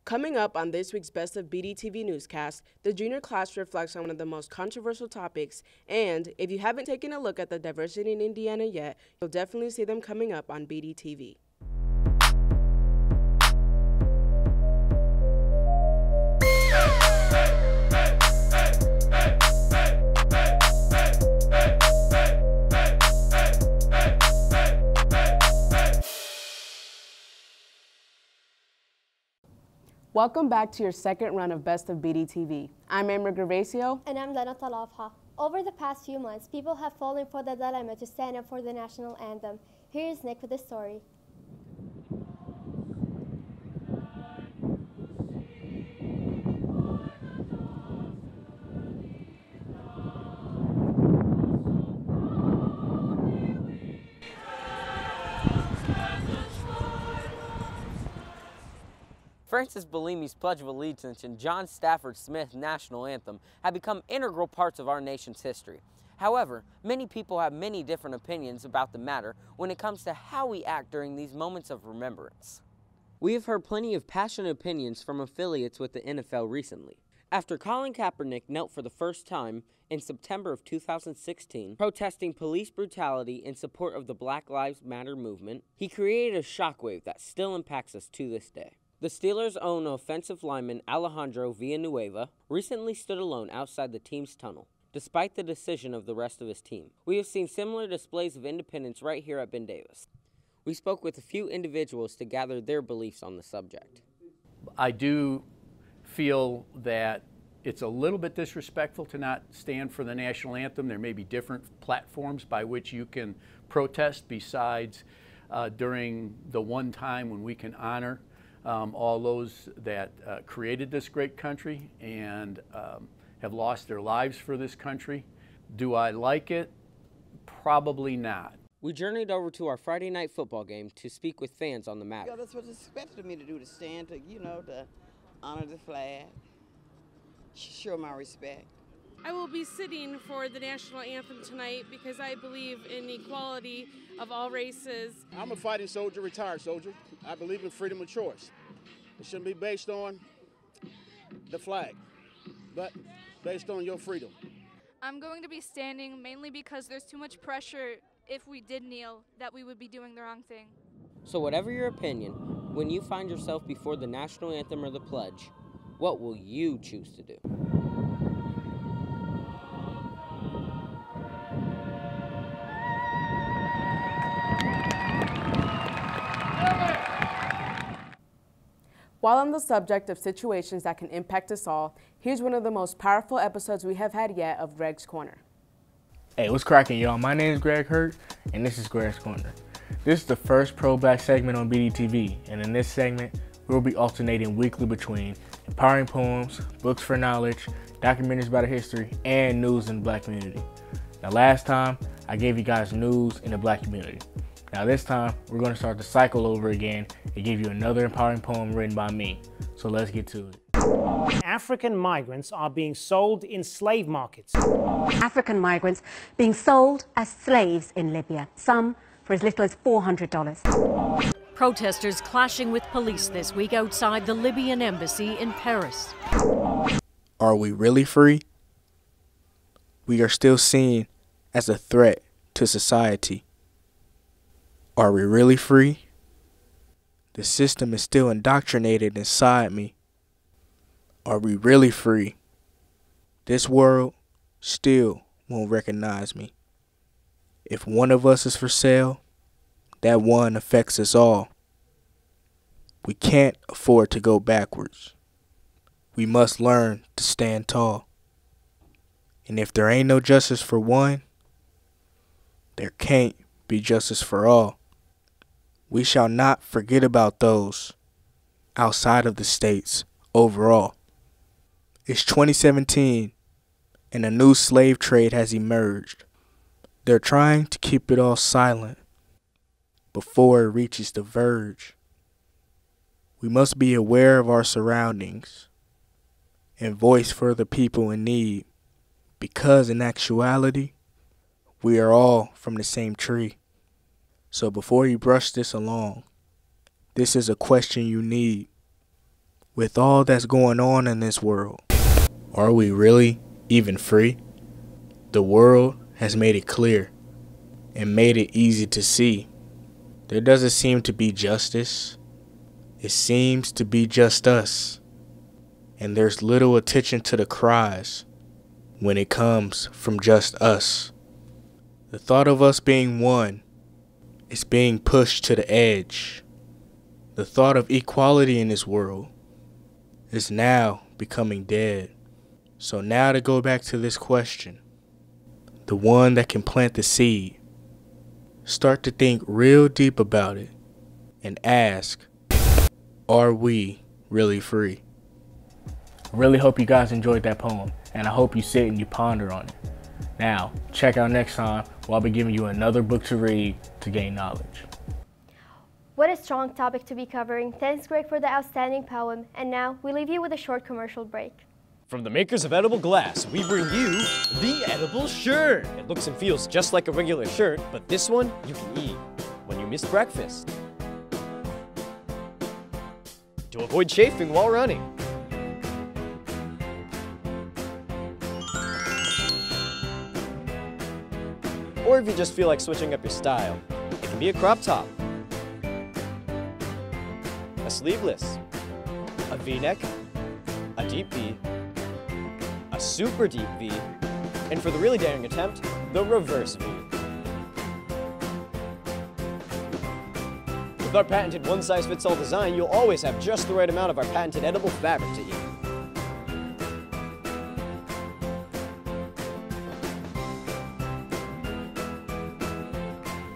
Coming up on this week's Best of BDTV Newscast, the junior class reflects on one of the most controversial topics, and if you haven't taken a look at the diversity in Indiana yet, you'll definitely see them coming up on BDTV. Welcome back to your second run of Best of BDTV. I'm Amber Gervasio. And I'm Lena Talafha. Over the past few months, people have fallen for the dilemma to stand up for the national anthem. Here is Nick with the story. Francis Bellini's Pledge of Allegiance and John Stafford Smith's National Anthem have become integral parts of our nation's history. However, many people have many different opinions about the matter when it comes to how we act during these moments of remembrance. We have heard plenty of passionate opinions from affiliates with the NFL recently. After Colin Kaepernick knelt for the first time in September of 2016, protesting police brutality in support of the Black Lives Matter movement, he created a shockwave that still impacts us to this day. The Steelers' own offensive lineman Alejandro Villanueva recently stood alone outside the team's tunnel, despite the decision of the rest of his team. We have seen similar displays of independence right here at Ben Davis. We spoke with a few individuals to gather their beliefs on the subject. I do feel that it's a little bit disrespectful to not stand for the national anthem. There may be different platforms by which you can protest besides during the one time when we can honor all those that created this great country and have lost their lives for this country. Do I like it? Probably not. We journeyed over to our Friday night football game to speak with fans on the matter. Yeah, that's what's expected of me to do, to stand, to honor the flag, show my respect. I will be sitting for the national anthem tonight because I believe in equality of all races. I'm a fighting soldier, retired soldier. I believe in freedom of choice. It shouldn't be based on the flag, but based on your freedom. I'm going to be standing mainly because there's too much pressure if we did kneel that we would be doing the wrong thing. So whatever your opinion, when you find yourself before the national anthem or the pledge, what will you choose to do? While on the subject of situations that can impact us all, here's one of the most powerful episodes we have had yet of Regs Corner. Hey, what's cracking, y'all? My name is Greg Hurt, and this is Regs Corner. This is the first pro-black segment on BDTV, and in this segment, we'll be alternating weekly between empowering poems, books for knowledge, documentaries about history, and news in the black community. Now, last time, I gave you guys news in the black community. Now this time, we're going to start the cycle over again and give you another empowering poem written by me. So let's get to it. African migrants are being sold in slave markets. African migrants being sold as slaves in Libya, some for as little as $400. Protesters clashing with police this week outside the Libyan embassy in Paris. Are we really free? We are still seen as a threat to society. Are we really free? The system is still indoctrinated inside me. Are we really free? This world still won't recognize me. If one of us is for sale, that one affects us all. We can't afford to go backwards. We must learn to stand tall. And if there ain't no justice for one, there can't be justice for all. We shall not forget about those outside of the states overall. It's 2017 and a new slave trade has emerged. They're trying to keep it all silent before it reaches the verge. We must be aware of our surroundings and voice for the people in need, because in actuality, we are all from the same tree. So before you brush this along, this is a question you need. With all that's going on in this world, are we really even free? The world has made it clear and made it easy to see. There doesn't seem to be justice. It seems to be just us. And there's little attention to the cries when it comes from just us. The thought of us being one is being pushed to the edge. The thought of equality in this world is now becoming dead. So now to go back to this question, the one that can plant the seed, start to think real deep about it and ask, are we really free? I really hope you guys enjoyed that poem, and I hope you sit and you ponder on it. Now, check out next time where I'll be giving you another book to read to gain knowledge. What a strong topic to be covering. Thanks, Greg, for the outstanding poem. And now, we leave you with a short commercial break. From the makers of edible glass, we bring you the edible shirt. It looks and feels just like a regular shirt, but this one you can eat when you miss breakfast. To avoid chafing while running. Or if you just feel like switching up your style, it can be a crop top, a sleeveless, a V-neck, a deep V, a super deep V, and for the really daring attempt, the reverse V. With our patented one-size-fits-all design, you'll always have just the right amount of our patented edible fabric to eat.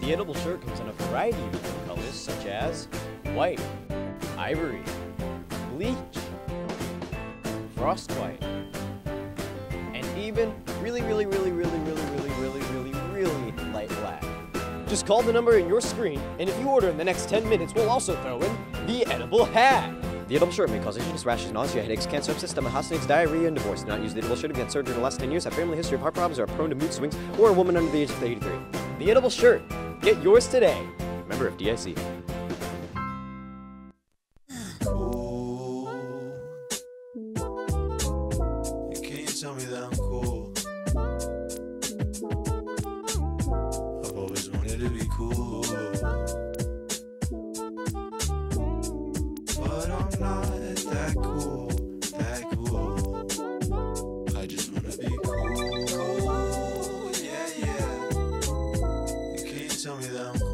The edible shirt comes in a variety of different colors, such as white, ivory, bleach, frost white, and even really light black. Just call the number in your screen, and if you order in the next 10 minutes, we'll also throw in the edible hat. The edible shirt may cause issues, rashes, nausea, headaches, cancer, sepsis, stomach, hot snakes, diarrhea, and divorce. Do not use the edible shirt if you had surgery in the last 10 years, have family history of heart problems, or are prone to mood swings, or a woman under the age of 83. The edible shirt. Get yours today. Member FDIC. Can you tell me that I'm cool? I've always wanted to be cool, but I'm not that cool, I just wanna be cool, yeah. Can you tell me that I'm cool?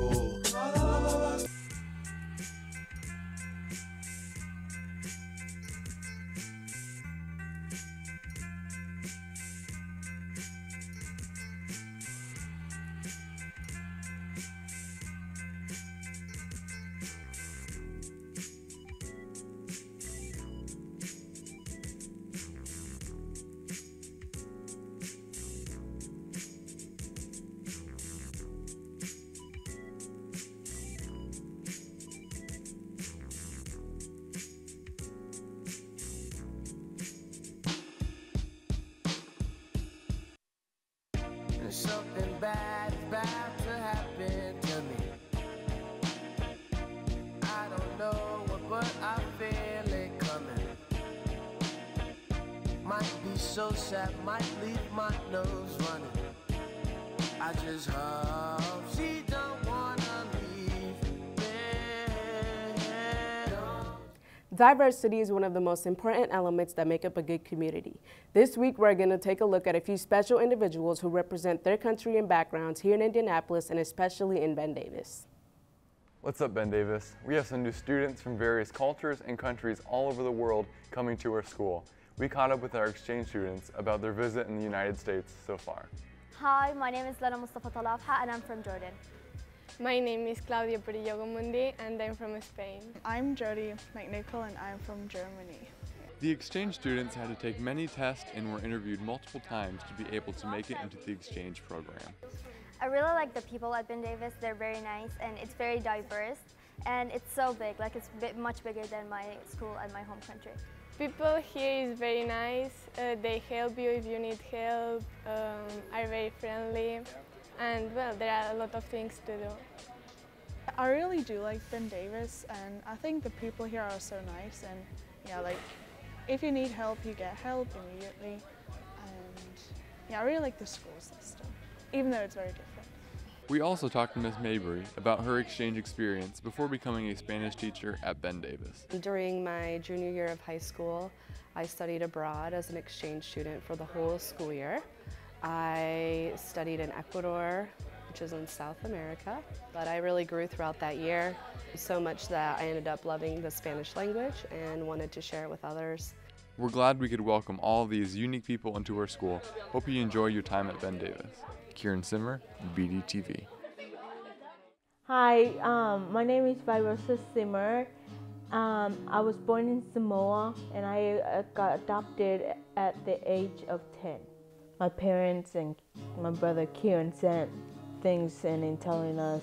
Something bad is about to happen to me. I don't know what, but I feel it coming. Might be so sad, might leave my nose running. I just hope she don't wanna leave me. Diversity is one of the most important elements that make up a good community. This week, we're going to take a look at a few special individuals who represent their country and backgrounds here in Indianapolis and especially in Ben Davis. What's up, Ben Davis? We have some new students from various cultures and countries all over the world coming to our school. We caught up with our exchange students about their visit in the United States so far. Hi, my name is Lana Mustafa Talafha and I'm from Jordan. My name is Claudia Perillo Gomundi and I'm from Spain. I'm Jody McNichol and I'm from Germany. The exchange students had to take many tests and were interviewed multiple times to be able to make it into the exchange program. I really like the people at Ben Davis. They're very nice and it's very diverse and it's so big, like it's much bigger than my school and my home country. People here is very nice. They help you if you need help, are very friendly, and well, there are a lot of things to do. I really do like Ben Davis and I think the people here are so nice and yeah, like if you need help, you get help immediately. And yeah, I really like the school system, even though it's very different. We also talked to Ms. Mabry about her exchange experience before becoming a Spanish teacher at Ben Davis. During my junior year of high school, I studied abroad as an exchange student for the whole school year. I studied in Ecuador, which is in South America, but I really grew throughout that year, so much that I ended up loving the Spanish language and wanted to share it with others. We're glad we could welcome all of these unique people into our school. Hope you enjoy your time at Ben Davis. Kieran Simmer, BDTV. Hi, my name is Virosa Simmer. I was born in Samoa and I got adopted at the age of 10. My parents and my brother Kieran sent things and telling us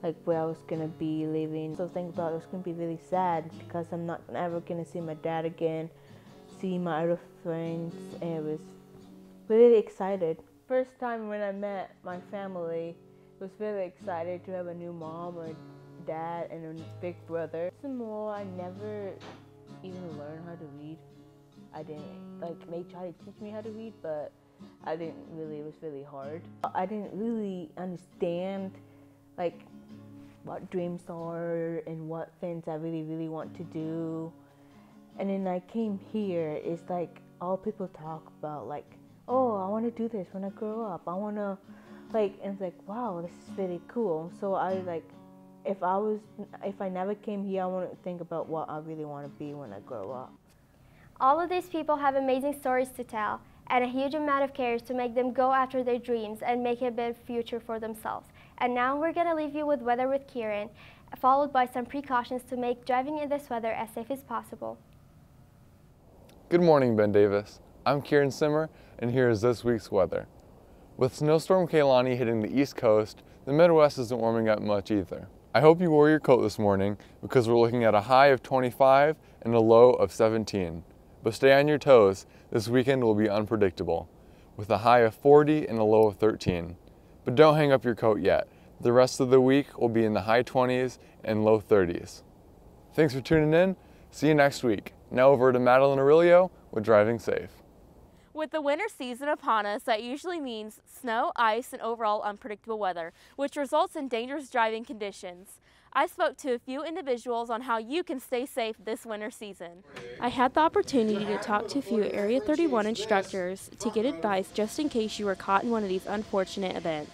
like where I was gonna be living. So think about it was gonna be really sad because I'm not ever gonna see my dad again, see my other friends, and it was really excited. First time when I met my family, I was really excited to have a new mom or dad and a big brother. Samoa, I never even learned how to read. I didn't, like they tried to teach me how to read, but I didn't really, it was really hard. I didn't really understand like what dreams are and what things I really want to do. And then I came here, it's like all people talk about like, oh, I want to do this when I grow up. I want to like, and it's like, wow, this is really cool. So I like, if I never came here, I want to think about what I really want to be when I grow up. All of these people have amazing stories to tell and a huge amount of care to make them go after their dreams and make a better future for themselves. And now we're going to leave you with Weather with Kieran, followed by some precautions to make driving in this weather as safe as possible. Good morning, Ben Davis. I'm Kieran Simmer, and here is this week's weather. With snowstorm Kaylani hitting the East Coast, the Midwest isn't warming up much either. I hope you wore your coat this morning because we're looking at a high of 25 and a low of 17. But stay on your toes, this weekend will be unpredictable, with a high of 40 and a low of 13. But don't hang up your coat yet. The rest of the week will be in the high 20s and low 30s. Thanks for tuning in. See you next week. Now over to Madeline Aurelio with Driving Safe. With the winter season upon us, that usually means snow, ice, and overall unpredictable weather, which results in dangerous driving conditions. I spoke to a few individuals on how you can stay safe this winter season. I had the opportunity to talk to a few Area 31 instructors to get advice just in case you were caught in one of these unfortunate events.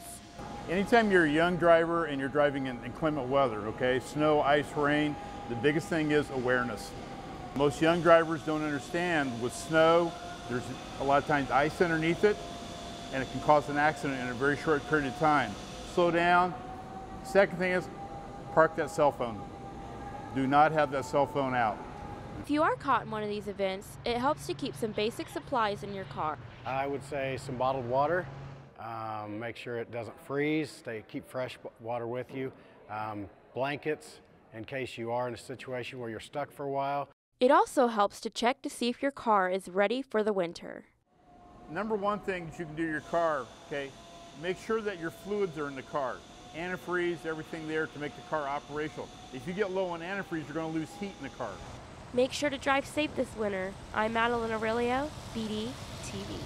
Anytime you're a young driver and you're driving in inclement weather, okay, snow, ice, rain, the biggest thing is awareness. Most young drivers don't understand with snow, there's a lot of times ice underneath it, and it can cause an accident in a very short period of time. Slow down. Second thing is, park that cell phone. Do not have that cell phone out. If you are caught in one of these events, it helps to keep some basic supplies in your car. I would say some bottled water. Make sure it doesn't freeze. Keep fresh water with you. Blankets in case you are in a situation where you're stuck for a while. It also helps to check to see if your car is ready for the winter. Number one thing that you can do to your car, okay, make sure that your fluids are in the car. Antifreeze, everything there to make the car operational. If you get low on antifreeze, you're going to lose heat in the car. Make sure to drive safe this winter. I'm Madeline Aurelio, BDTV.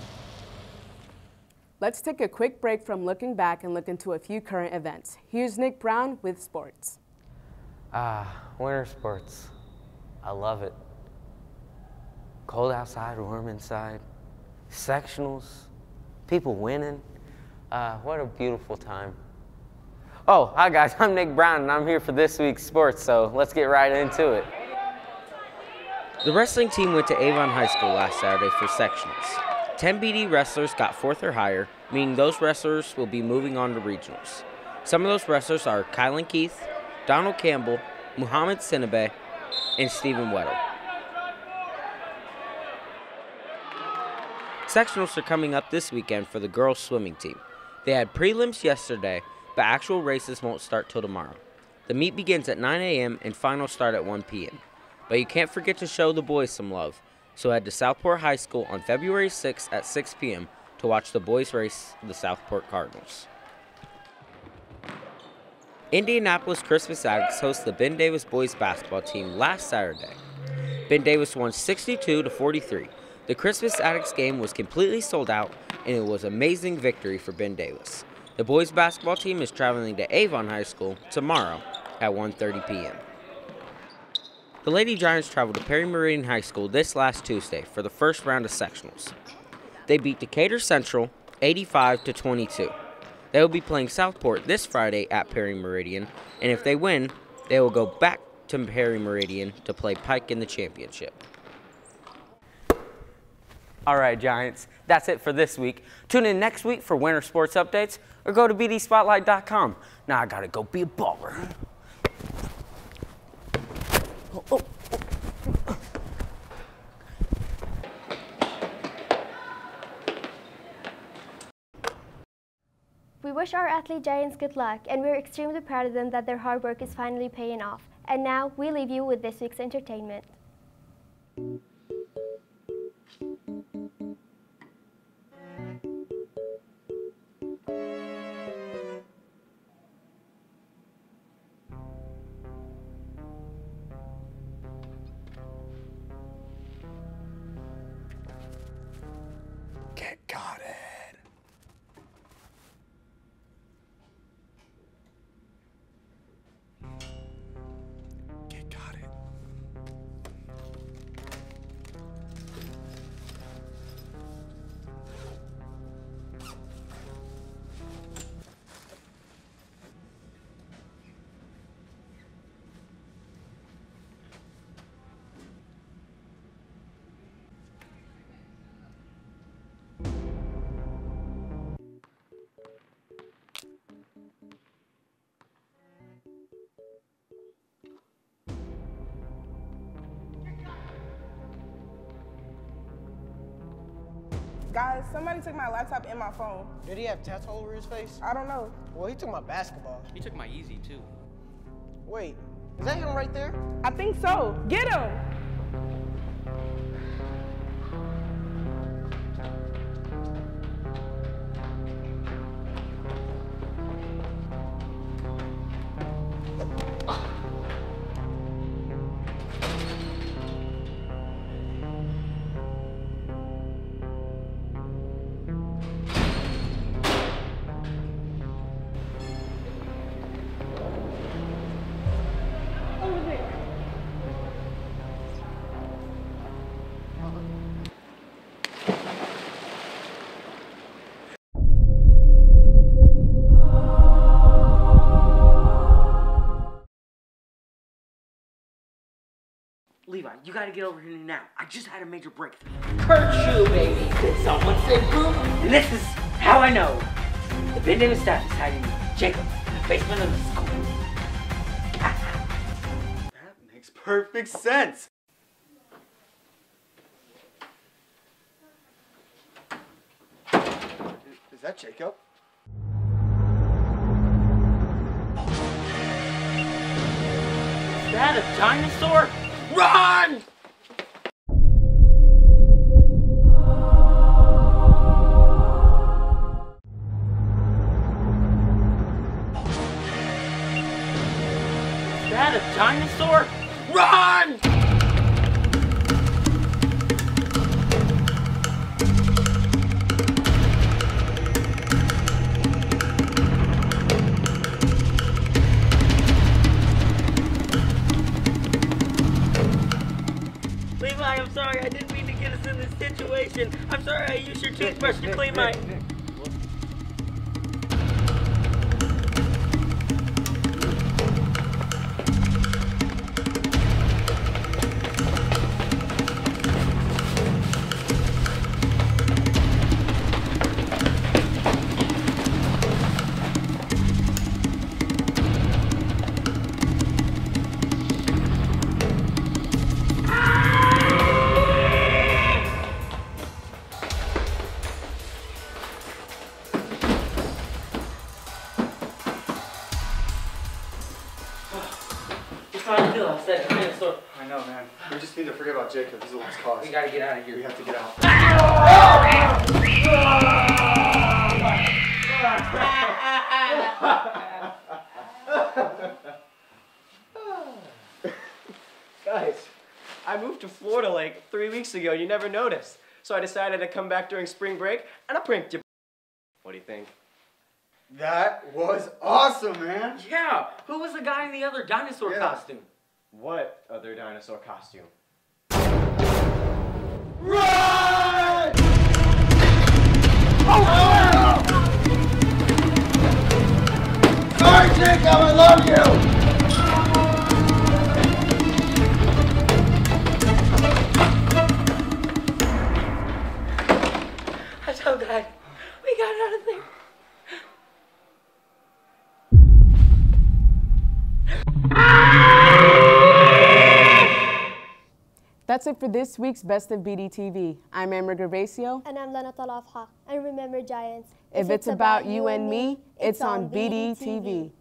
Let's take a quick break from looking back and look into a few current events. Here's Nick Brown with sports. Winter sports. I love it. Cold outside, warm inside. Sectionals, people winning. What a beautiful time. Oh, hi guys, I'm Nick Brown and I'm here for this week's sports, so let's get right into it. The wrestling team went to Avon High School last Saturday for sectionals. 10 BD wrestlers got 4th or higher, meaning those wrestlers will be moving on to regionals. Some of those wrestlers are Kylan Keith, Donald Campbell, Muhammad Sinabe, and Stephen Weddle. Sectionals are coming up this weekend for the girls swimming team. They had prelims yesterday, but actual races won't start till tomorrow. The meet begins at 9 a.m. and finals start at 1 p.m. But you can't forget to show the boys some love, so head to Southport High School on February 6th at 6 p.m. to watch the boys race the Southport Cardinals. Indianapolis Christmas Aggies host the Ben Davis boys basketball team last Saturday. Ben Davis won 62-43. The Crispus Attucks game was completely sold out, and it was an amazing victory for Ben Davis. The boys basketball team is traveling to Avon High School tomorrow at 1:30 p.m. The Lady Giants traveled to Perry Meridian High School this last Tuesday for the first round of sectionals. They beat Decatur Central 85-22. They will be playing Southport this Friday at Perry Meridian, and if they win, they will go back to Perry Meridian to play Pike in the championship. All right, Giants, that's it for this week. Tune in next week for winter sports updates or go to bdspotlight.com. Now I gotta go be a baller. We wish our athlete giants good luck, and we're extremely proud of them that their hard work is finally paying off. And now, we leave you with this week's entertainment. Got it. Got it. Guys, somebody took my laptop and my phone. Did he have tats all over his face? I don't know. Well, he took my basketball. He took my Easy, too. Wait, is that him right there? I think so. Get him! Levi, you gotta get over here now. I just had a major breakthrough. Kurt shoe, baby. Did someone say boom? And this is how I know. The Ben Davis staff is hiding Jacob in the basement of the school. That makes perfect sense. Is that Jacob? Is that a dinosaur? Run! Is that a dinosaur? Run! Levi, I'm sorry. I didn't mean to get us in this situation. I'm sorry I used your toothbrush to clean my... I know, man. We just need to forget about Jacob. He's a lost cause. We gotta get out of here. We have to get out. Guys, I moved to Florida like 3 weeks ago and you never noticed. So I decided to come back during spring break and I pranked you. What do you think? That was awesome, man. Yeah, who was the guy in the other dinosaur costume? What other dinosaur costume? Run! Sorry, Jacob, I love you! I'm so glad we got out of there. That's it for this week's Best of BDTV. I'm Amber Gervasio. And I'm Lena Talafha. And remember, Giants, If it's about you and me, it's on BDTV.